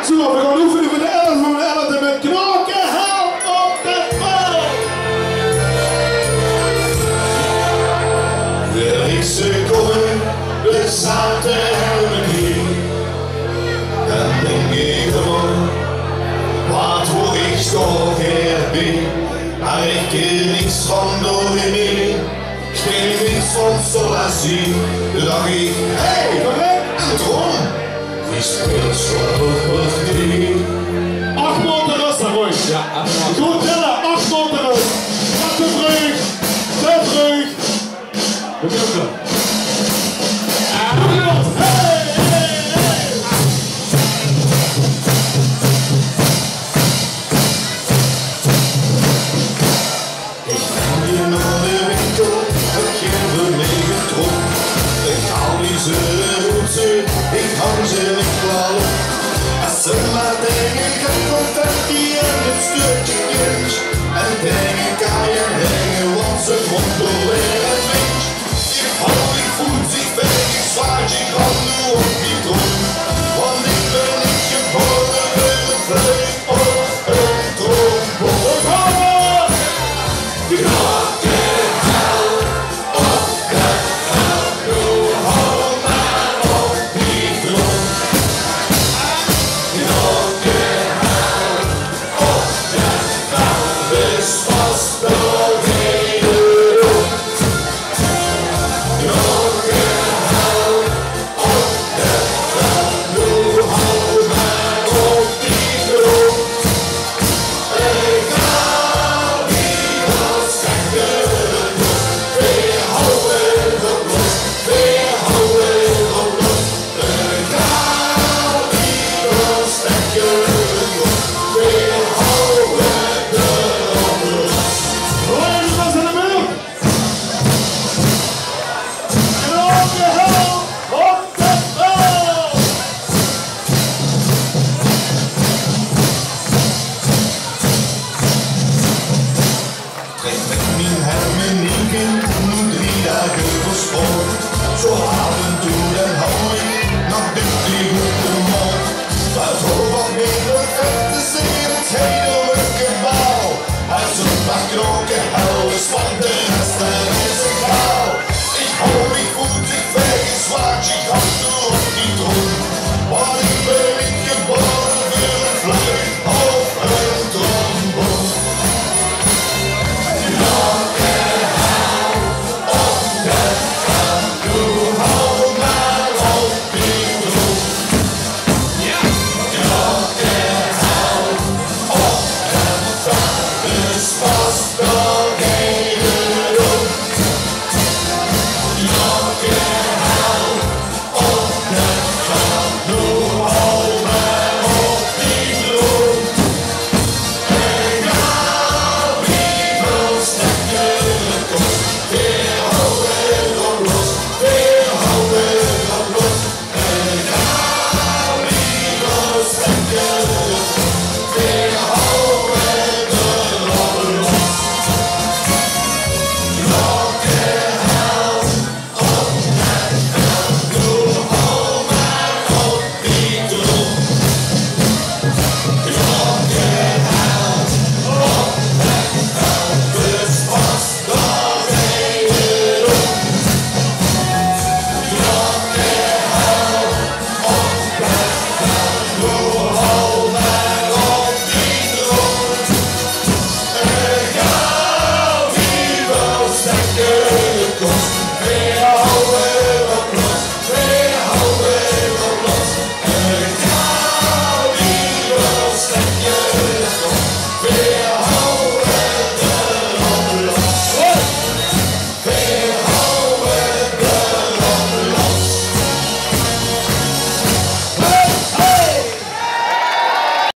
Zo, we gaan oefenen voor de 11 van de 11e met knokken, help op de bal. Wil ik ze komen, de zaten helmen hier. Dan denk ik gewoon, wat hoe ik toch ben. Maar ik ken niks van door de meer. Ik ken niks van zoals zien. Dan dacht ik, hey, en Tron, die speelt zo hoog drie. 8 motor Russen, ruhig. Ja, Goed tellen, 8 motor Russen. Gaat de brug, de brug. We doen het. En los, hey, hey, hey. Ik ga hier naar de winkel, ik heb ermee getrokken. Ik hou die ze ik hang ze niet wel. Als ze maar tegen een confetti en een stukje kunst en tegen